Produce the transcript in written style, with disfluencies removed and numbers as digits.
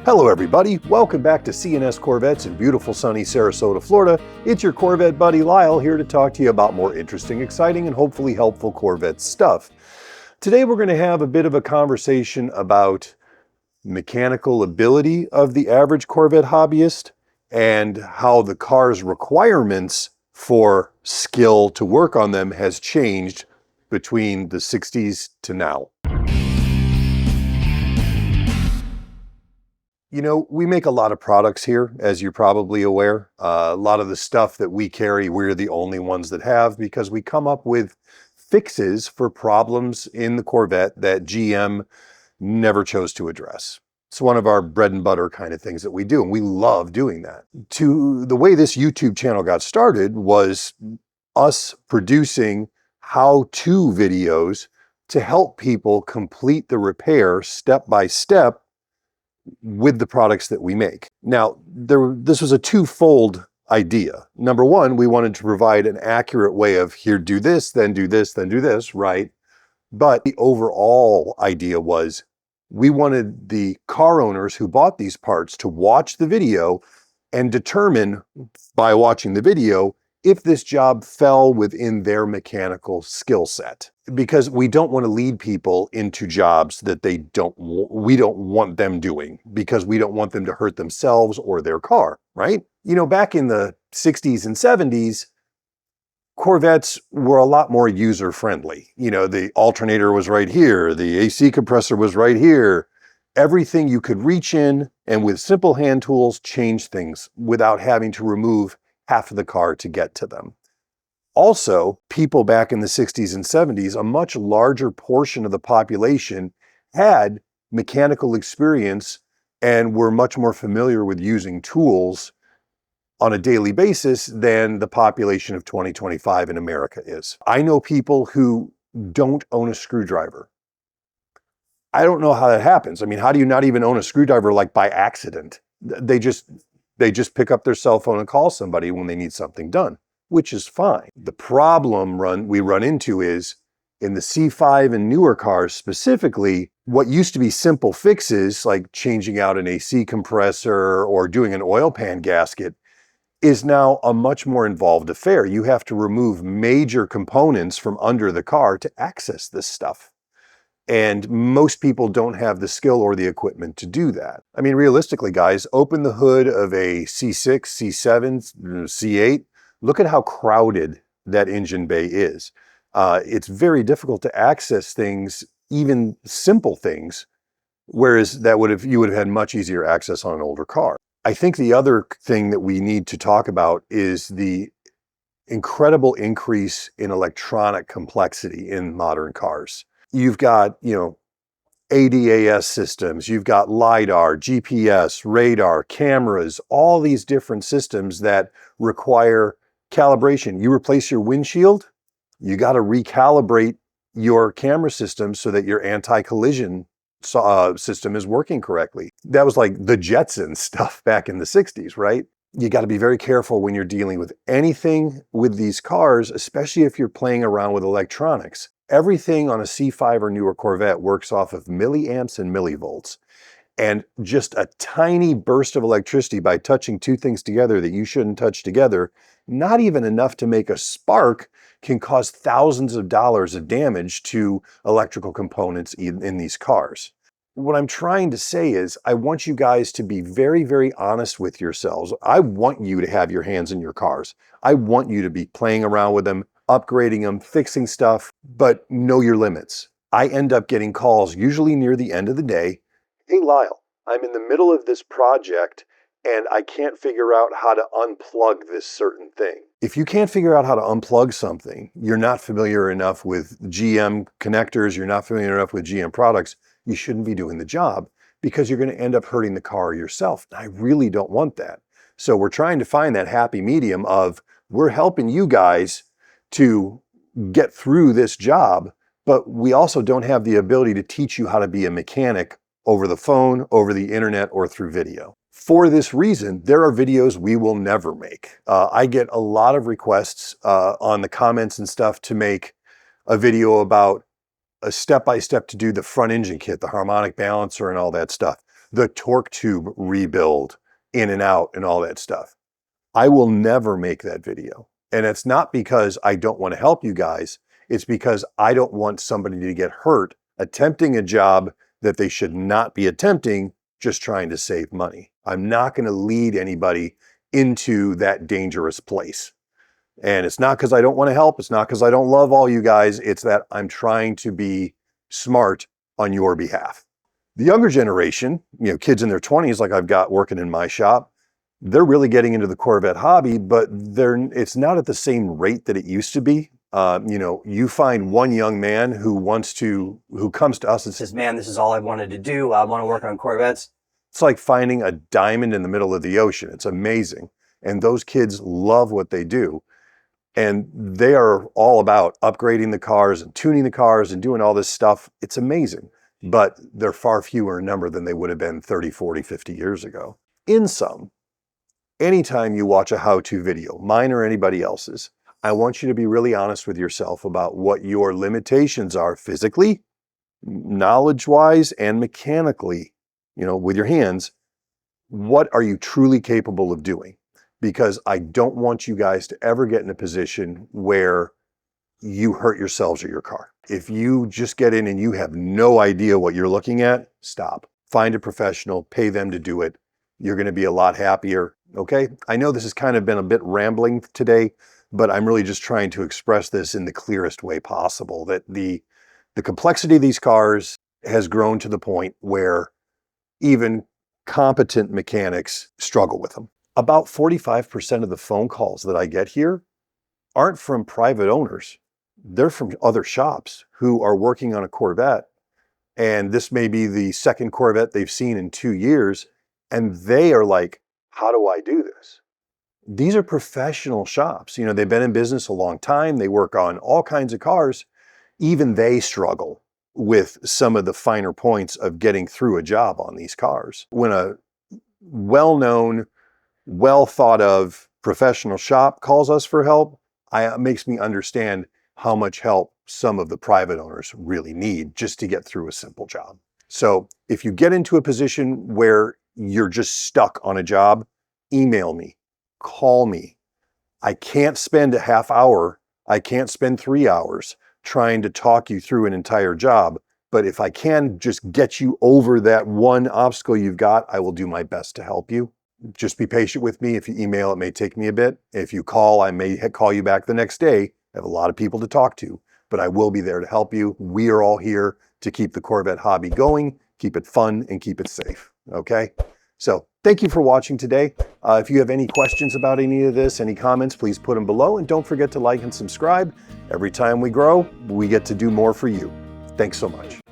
Hello everybody, welcome back to C&S Corvettes in beautiful sunny Sarasota, Florida. It's your Corvette buddy Lyle here to talk to you about more interesting, exciting, and hopefully helpful Corvette stuff. Today we're going to have a bit of a conversation about mechanical ability of the average Corvette hobbyist and how the car's requirements for skill to work on them has changed between the 60s to now. You know, we make a lot of products here, as you're probably aware. A lot of the stuff that we carry, we're the only ones that have, because we come up with fixes for problems in the Corvette that GM never chose to address. It's one of our bread and butter kind of things that we do, and we love doing that. The way this YouTube channel got started was us producing how-to videos to help people complete the repair step by step with the products that we make. Now, this was a twofold idea. Number one, we wanted to provide an accurate way of here, do this, then do this, then do this, right? But the overall idea was we wanted the car owners who bought these parts to watch the video and determine by watching the video if this job fell within their mechanical skill set. Because we don't want to lead people into jobs that we don't want them doing, because we don't want them to hurt themselves or their car, right? You know, back in the 60s and 70s, Corvettes were a lot more user-friendly. You know, the alternator was right here, the AC compressor was right here. Everything you could reach in and with simple hand tools change things without having to remove half of the car to get to them. Also, people back in the 60s and 70s, a much larger portion of the population had mechanical experience and were much more familiar with using tools on a daily basis than the population of 2025 in America is. I know people who don't own a screwdriver. I don't know how that happens. I mean, how do you not even own a screwdriver like by accident? They just pick up their cell phone and call somebody when they need something done, which is fine. The problem we run into is in the C5 and newer cars specifically, what used to be simple fixes like changing out an AC compressor or doing an oil pan gasket is now a much more involved affair. You have to remove major components from under the car to access this stuff. And most people don't have the skill or the equipment to do that. I mean, realistically, guys, open the hood of a C6, C7, C8. Look at how crowded that engine bay is. It's very difficult to access things, even simple things, whereas you would have had much easier access on an older car. I think the other thing that we need to talk about is the incredible increase in electronic complexity in modern cars. You've got, ADAS systems, you've got LiDAR, GPS, radar, cameras, all these different systems that require calibration. You replace your windshield, you got to recalibrate your camera system so that your anti-collision system is working correctly. That was like the Jetsons stuff back in the 60s, right? You got to be very careful when you're dealing with anything with these cars, especially if you're playing around with electronics. Everything on a C5 or newer Corvette works off of milliamps and millivolts. And just a tiny burst of electricity by touching two things together that you shouldn't touch together, not even enough to make a spark, can cause thousands of dollars of damage to electrical components in these cars. What I'm trying to say is I want you guys to be very, very honest with yourselves. I want you to have your hands in your cars. I want you to be playing around with them, upgrading them, fixing stuff, but know your limits. I end up getting calls, usually near the end of the day. Hey Lyle, I'm in the middle of this project and I can't figure out how to unplug this certain thing. If you can't figure out how to unplug something, you're not familiar enough with GM connectors, you're not familiar enough with GM products, you shouldn't be doing the job because you're going to end up hurting the car yourself. I really don't want that. So we're trying to find that happy medium of we're helping you guys to get through this job, but we also don't have the ability to teach you how to be a mechanic over the phone, over the internet, or through video. For this reason, there are videos we will never make. I get a lot of requests on the comments and stuff to make a video about a step-by-step to do the front engine kit, the harmonic balancer and all that stuff. the torque tube rebuild in and out and all that stuff. I will never make that video. And it's not because I don't want to help you guys. It's because I don't want somebody to get hurt attempting a job that they should not be attempting, just trying to save money. I'm not going to lead anybody into that dangerous place. And it's not because I don't want to help. It's not because I don't love all you guys. It's that I'm trying to be smart on your behalf. The younger generation, kids in their 20s, like I've got working in my shop, they're really getting into the Corvette hobby, but it's not at the same rate that it used to be. You find one young man who comes to us and says, man, this is all I wanted to do. I want to work on Corvettes. It's like finding a diamond in the middle of the ocean. It's amazing. And those kids love what they do. And they are all about upgrading the cars and tuning the cars and doing all this stuff. It's amazing. But they're far fewer in number than they would have been 30, 40, 50 years ago. In sum, anytime you watch a how-to video, mine or anybody else's, I want you to be really honest with yourself about what your limitations are physically, knowledge-wise, and mechanically, with your hands. What are you truly capable of doing? Because I don't want you guys to ever get in a position where you hurt yourselves or your car. If you just get in and you have no idea what you're looking at, stop. Find a professional, pay them to do it. You're going to be a lot happier, okay? I know this has kind of been a bit rambling today, but I'm really just trying to express this in the clearest way possible, that the complexity of these cars has grown to the point where even competent mechanics struggle with them. About 45% of the phone calls that I get here aren't from private owners. They're from other shops who are working on a Corvette. And this may be the second Corvette they've seen in 2 years. And they are like, how do I do this? These are professional shops. They've been in business a long time. They work on all kinds of cars. Even they struggle with some of the finer points of getting through a job on these cars. When a well-known, well thought of professional shop calls us for help, it makes me understand how much help some of the private owners really need just to get through a simple job. So if you get into a position where you're just stuck on a job, email me, call me. I can't spend a half hour, I can't spend 3 hours trying to talk you through an entire job. But if I can just get you over that one obstacle you've got, I will do my best to help you. Just be patient with me. If you email, it may take me a bit. If you call, I may call you back the next day. I have a lot of people to talk to, but I will be there to help you. We are all here to keep the Corvette hobby going, keep it fun, and keep it safe, okay? So thank you for watching today. If you have any questions about any of this, any comments, please put them below. And don't forget to like and subscribe. Every time we grow, we get to do more for you. Thanks so much.